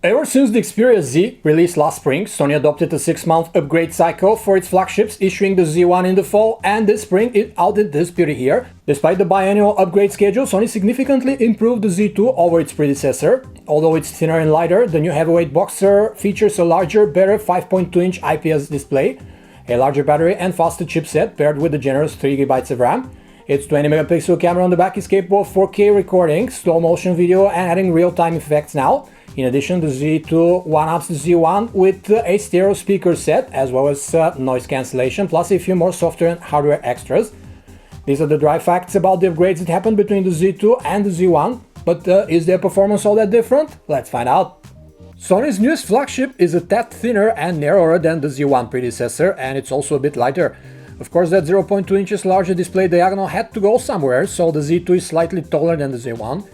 Ever since the Xperia Z released last spring, Sony adopted a 6-month upgrade cycle for its flagships, issuing the Z1 in the fall, and this spring it outdid this beauty here. Despite the biannual upgrade schedule, Sony significantly improved the Z2 over its predecessor. Although it's thinner and lighter, the new heavyweight Boxer features a larger, better 5.2-inch IPS display, a larger battery and faster chipset paired with a generous 3GB of RAM. Its 20-megapixel camera on the back is capable of 4K recording, slow motion video and adding real-time effects now. In addition, the Z2 one-ups the Z1 with a stereo speaker set as well as noise cancellation, plus a few more software and hardware extras. These are the dry facts about the upgrades that happened between the Z2 and the Z1, but is their performance all that different? Let's find out. Sony's newest flagship is a tad thinner and narrower than the Z1 predecessor, and it's also a bit lighter. Of course, that 0.2 inches larger display diagonal had to go somewhere, so the Z2 is slightly taller than the Z1.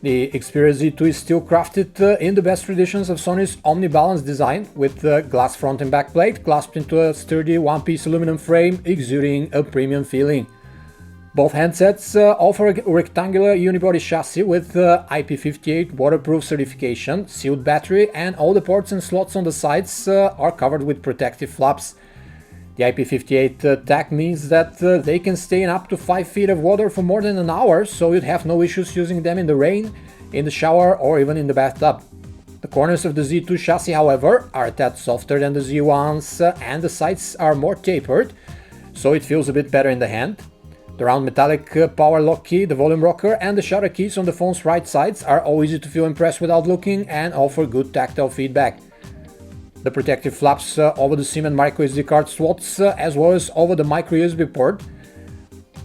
The Xperia Z2 is still crafted in the best traditions of Sony's omni-balance design, with glass front and back plate clasped into a sturdy one-piece aluminum frame, exuding a premium feeling. Both handsets offer a rectangular unibody chassis with IP58 waterproof certification, sealed battery, and all the ports and slots on the sides are covered with protective flaps. The IP58 tag means that they can stay in up to 5 feet of water for more than an hour, so you'd have no issues using them in the rain, in the shower or even in the bathtub. The corners of the Z2 chassis, however, are a tad softer than the Z1's and the sides are more tapered, so it feels a bit better in the hand. The round metallic power lock key, the volume rocker and the shutter keys on the phone's right sides are all easy to feel impressed without looking and offer good tactile feedback. The protective flaps over the SIM and microSD card slots, as well as over the microUSB port,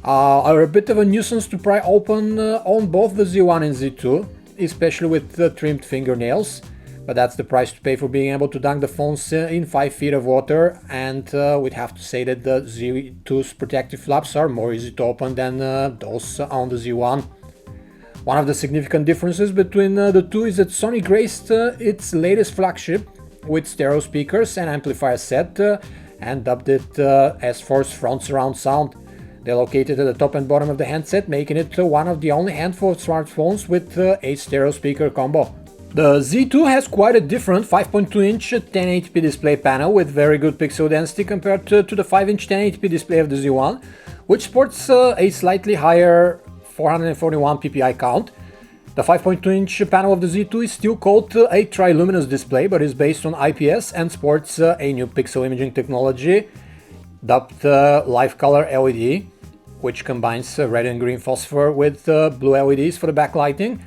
are a bit of a nuisance to pry open on both the Z1 and Z2, especially with trimmed fingernails. But that's the price to pay for being able to dunk the phones in 5 feet of water, and we'd have to say that the Z2's protective flaps are more easy to open than those on the Z1. One of the significant differences between the two is that Sony graced its latest flagship with stereo speakers and amplifier set and dubbed it S4's front surround sound. They're located at the top and bottom of the handset, making it one of the only handful of smartphones with a stereo speaker combo. The Z2 has quite a different 5.2-inch 1080p display panel with very good pixel density compared to the 5-inch 1080p display of the Z1, which sports a slightly higher 441 ppi count. The 5.2-inch panel of the Z2 is still called a triluminous display, but is based on IPS and sports a new pixel imaging technology dubbed Live Color LED, which combines red and green phosphor with blue LEDs for the backlighting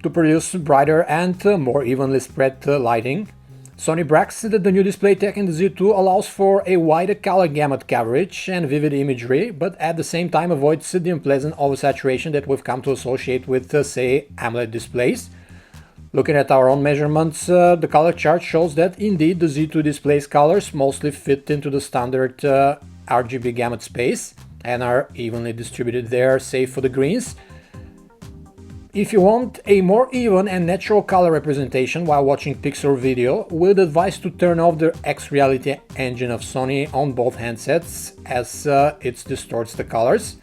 to produce brighter and more evenly spread lighting. Sony brags that the new display tech in the Z2 allows for a wider color gamut coverage and vivid imagery, but at the same time avoids the unpleasant oversaturation that we've come to associate with, say, AMOLED displays. Looking at our own measurements, the color chart shows that indeed the Z2 display's colors mostly fit into the standard RGB gamut space and are evenly distributed there, save for the greens. If you want a more even and natural color representation while watching Pixel video, we'd advise to turn off the X-Reality engine of Sony on both handsets, as it distorts the colors.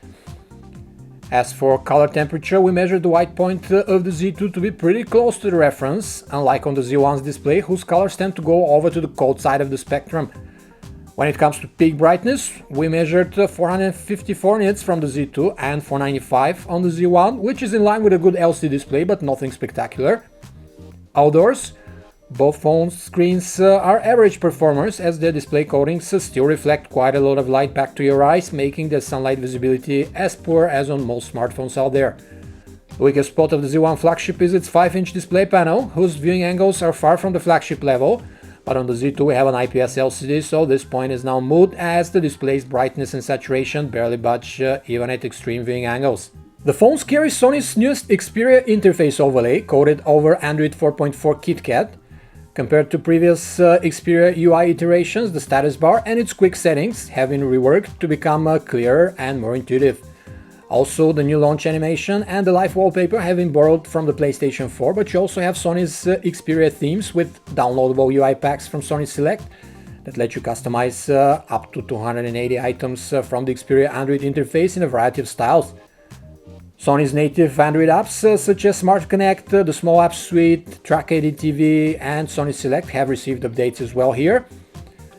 As for color temperature, we measured the white point of the Z2 to be pretty close to the reference, unlike on the Z1's display, whose colors tend to go over to the cold side of the spectrum. When it comes to peak brightness, we measured 454 nits from the Z2 and 495 on the Z1, which is in line with a good LCD display, but nothing spectacular. Outdoors, both phone screens are average performers, as their display coatings still reflect quite a lot of light back to your eyes, making the sunlight visibility as poor as on most smartphones out there. The weakest spot of the Z1 flagship is its 5-inch display panel, whose viewing angles are far from the flagship level. But on the Z2 we have an IPS LCD, so this point is now moot, as the display's brightness and saturation barely budge even at extreme viewing angles. The phones carry Sony's newest Xperia interface overlay, coated over Android 4.4 KitKat. Compared to previous Xperia UI iterations, the status bar and its quick settings have been reworked to become clearer and more intuitive. Also, the new launch animation and the live wallpaper have been borrowed from the PlayStation 4, but you also have Sony's Xperia themes with downloadable UI packs from Sony Select that let you customize up to 280 items from the Xperia Android interface in a variety of styles. Sony's native Android apps such as Smart Connect, the Small Apps Suite, Track AD TV, and Sony Select have received updates as well here.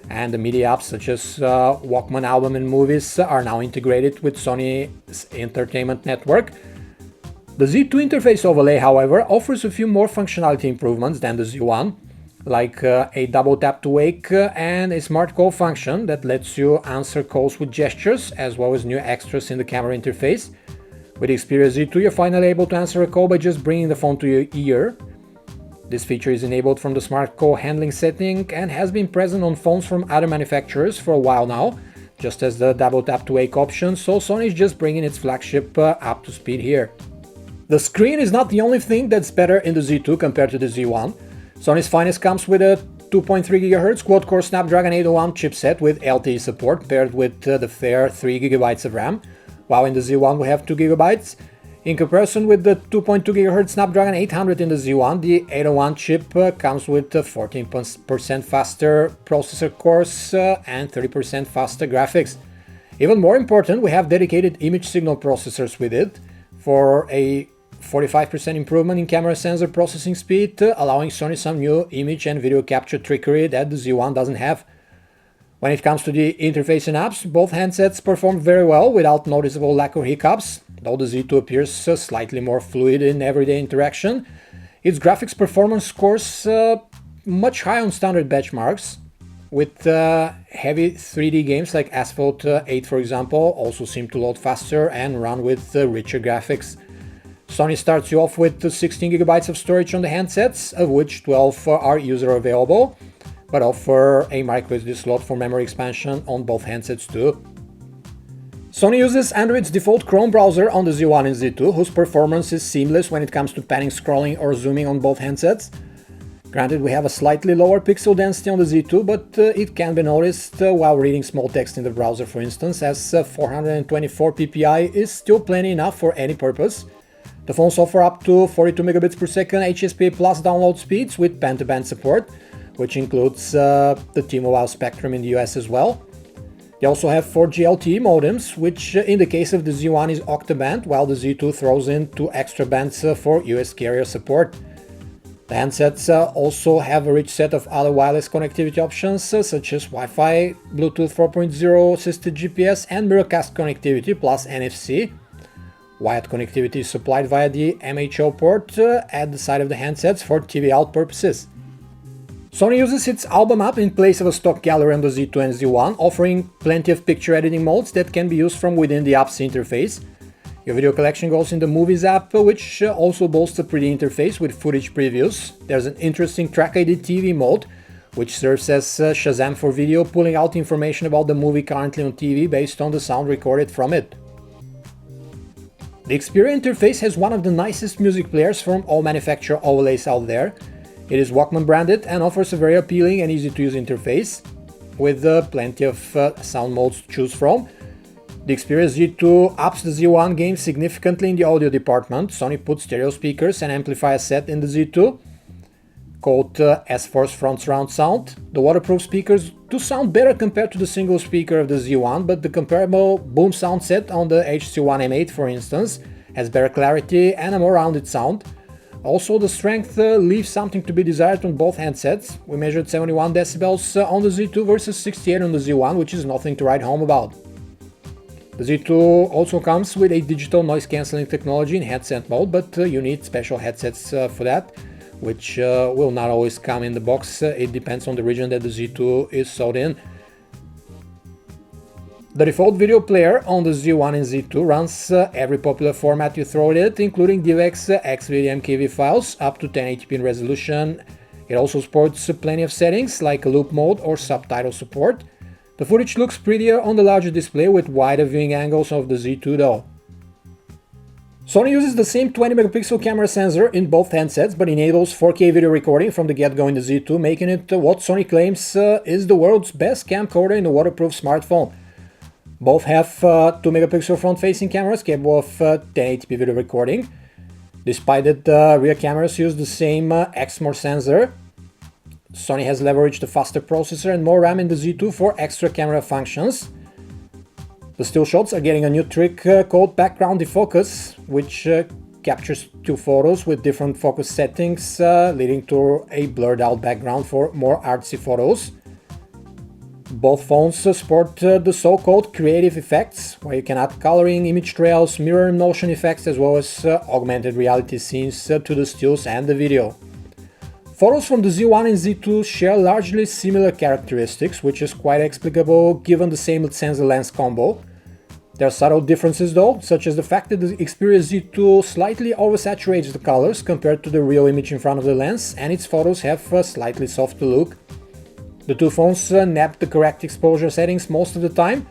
And the media apps such as Walkman Album and Movies are now integrated with Sony's entertainment network. The Z2 interface overlay, however, offers a few more functionality improvements than the Z1, like a double tap to wake and a smart call function that lets you answer calls with gestures, as well as new extras in the camera interface. With the Xperia Z2, you're finally able to answer a call by just bringing the phone to your ear. This feature is enabled from the smart call handling setting and has been present on phones from other manufacturers for a while now, just as the double tap to wake option, so Sony is just bringing its flagship up to speed here. The screen is not the only thing that's better in the Z2 compared to the Z1. Sony's finest comes with a 2.3 GHz quad-core Snapdragon 801 chipset with LTE support paired with the fair 3 GB of RAM, while in the Z1 we have 2 GB. In comparison with the 2.2 GHz Snapdragon 800 in the Z1, the 801 chip comes with 14% faster processor cores and 30% faster graphics. Even more important, we have dedicated image signal processors with it for a 45% improvement in camera sensor processing speed, allowing Sony some new image and video capture trickery that the Z1 doesn't have. When it comes to the interface and apps, both handsets perform very well without noticeable lack of hiccups, though the Z2 appears slightly more fluid in everyday interaction. Its graphics performance scores much higher on standard benchmarks, with heavy 3D games like Asphalt 8 for example also seem to load faster and run with richer graphics. Sony starts you off with 16 GB of storage on the handsets, of which 12 are user available, but offer a microSD slot for memory expansion on both handsets too. Sony uses Android's default Chrome browser on the Z1 and Z2, whose performance is seamless when it comes to panning, scrolling or zooming on both handsets. Granted, we have a slightly lower pixel density on the Z2, but it can be noticed while reading small text in the browser, for instance, as 424 ppi is still plenty enough for any purpose. The phones offer up to 42 megabits per second HSPA plus download speeds with band-to-band support, which includes the T-Mobile spectrum in the US as well. They also have 4G LTE modems, which in the case of the Z1 is octa-band, while the Z2 throws in 2 extra bands for US carrier support. The handsets also have a rich set of other wireless connectivity options, such as Wi-Fi, Bluetooth 4.0 assisted GPS and Miracast connectivity plus NFC. Wired connectivity is supplied via the MHO port at the side of the handsets for TV out purposes. Sony uses its album app in place of a stock gallery on the Z2 and Z1, offering plenty of picture editing modes that can be used from within the app's interface. Your video collection goes in the Movies app, which also boasts a pretty interface with footage previews. There's an interesting Track AD TV mode, which serves as Shazam for video, pulling out information about the movie currently on TV based on the sound recorded from it. The Xperia interface has one of the nicest music players from all manufacturer overlays out there. It is Walkman branded and offers a very appealing and easy to use interface, with plenty of sound modes to choose from. The Xperia Z2 ups the Z1 game significantly in the audio department. Sony put stereo speakers and amplifier set in the Z2, called S-Force Front Surround Sound. The waterproof speakers do sound better compared to the single speaker of the Z1, but the comparable boom sound set on the HC1 M8, for instance, has better clarity and a more rounded sound. Also, the strength leaves something to be desired on both handsets. We measured 71 decibels on the Z2 versus 68 on the Z1, which is nothing to write home about. The Z2 also comes with a digital noise cancelling technology in headset mode, but you need special headsets for that, which will not always come in the box. It depends on the region that the Z2 is sold in. The default video player on the Z1 and Z2 runs every popular format you throw at it, including DivX, XVID, MKV files up to 1080p in resolution. It also supports plenty of settings like loop mode or subtitle support. The footage looks prettier on the larger display with wider viewing angles of the Z2 though. Sony uses the same 20 megapixel camera sensor in both handsets, but enables 4K video recording from the get-go in the Z2, making it what Sony claims is the world's best camcorder in a waterproof smartphone. Both have 2 megapixel front-facing cameras capable of 1080p video recording. Despite that the rear cameras use the same exmor sensor, Sony has leveraged a faster processor and more RAM in the Z2 for extra camera functions. The still shots are getting a new trick called background defocus, which captures two photos with different focus settings, leading to a blurred out background for more artsy photos. Both phones support the so-called creative effects, where you can add coloring, image trails, mirror and motion effects, as well as augmented reality scenes to the stills and the video. Photos from the Z1 and Z2 share largely similar characteristics, which is quite explicable given the same sensor-lens combo. There are subtle differences though, such as the fact that the Xperia Z2 slightly oversaturates the colors compared to the real image in front of the lens, and its photos have a slightly softer look. The two phones nab the correct exposure settings most of the time,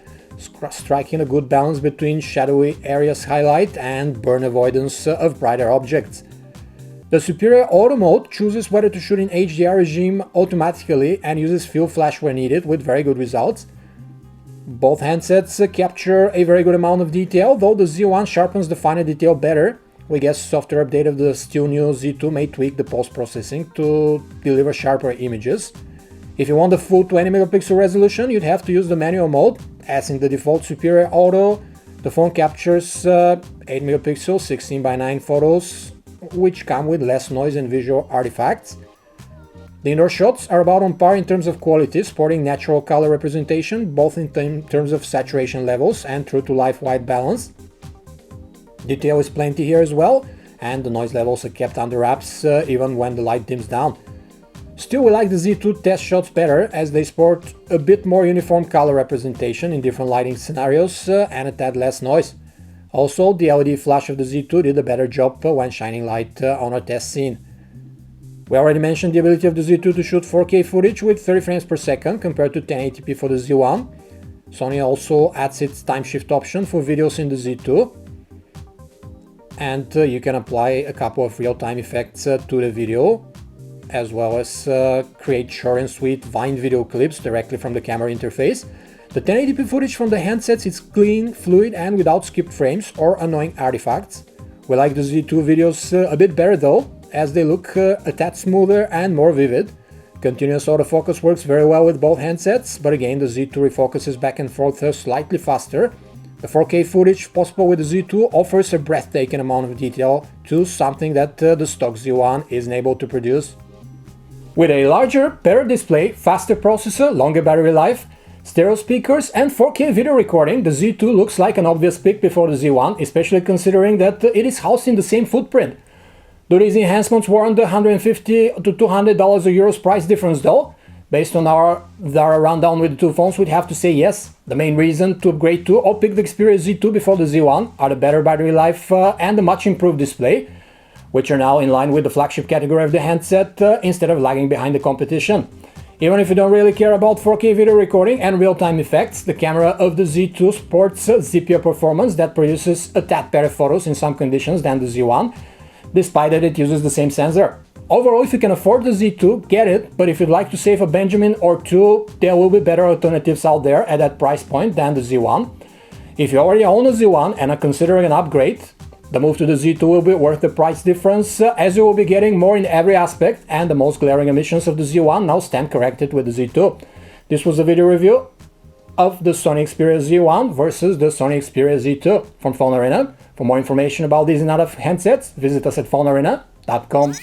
striking a good balance between shadowy areas highlight and burn avoidance of brighter objects. The superior auto mode chooses whether to shoot in HDR regime automatically and uses field flash where needed with very good results. Both handsets capture a very good amount of detail, though the Z1 sharpens the finer detail better. We guess software update of the still new Z2 may tweak the post-processing to deliver sharper images. If you want the full 20 megapixel resolution, you'd have to use the manual mode, as in the default superior auto. The phone captures 8 megapixel 16:9 photos, which come with less noise and visual artifacts. The indoor shots are about on par in terms of quality, sporting natural color representation, both in terms of saturation levels and true-to-life white balance. Detail is plenty here as well, and the noise levels are kept under wraps even when the light dims down. Still, we like the Z2 test shots better, as they sport a bit more uniform color representation in different lighting scenarios and a tad less noise. Also, the LED flash of the Z2 did a better job when shining light on our test scene. We already mentioned the ability of the Z2 to shoot 4K footage with 30 frames per second compared to 1080p for the Z1. Sony also adds its time shift option for videos in the Z2. And you can apply a couple of real-time effects to the video, as well as create short and sweet Vine video clips directly from the camera interface. The 1080p footage from the handsets is clean, fluid and without skipped frames or annoying artifacts. We like the Z2 videos a bit better though, as they look a tad smoother and more vivid. Continuous autofocus works very well with both handsets, but again the Z2 refocuses back and forth slightly faster. The 4K footage possible with the Z2 offers a breathtaking amount of detail to something that the stock Z1 isn't able to produce. With a larger, better display, faster processor, longer battery life, stereo speakers and 4K video recording, the Z2 looks like an obvious pick before the Z1, especially considering that it is housed in the same footprint. Do these enhancements warrant the $150 to $200 euros price difference though? Based on our rundown with the two phones, we'd have to say yes. The main reason to upgrade to or pick the Xperia Z2 before the Z1 are the better battery life and the much improved display, which are now in line with the flagship category of the handset instead of lagging behind the competition. Even if you don't really care about 4K video recording and real-time effects, the camera of the Z2 sports zippier performance that produces a tad better photos in some conditions than the Z1, despite that it uses the same sensor. Overall, if you can afford the Z2, get it, but if you'd like to save a Benjamin or two, there will be better alternatives out there at that price point than the Z1. If you already own a Z1 and are considering an upgrade, the move to the Z2 will be worth the price difference, as you will be getting more in every aspect, and the most glaring omissions of the Z1 now stand corrected with the Z2. This was a video review of the Sony Xperia Z1 versus the Sony Xperia Z2 from PhoneArena. For more information about these and other handsets, visit us at PhoneArena.com.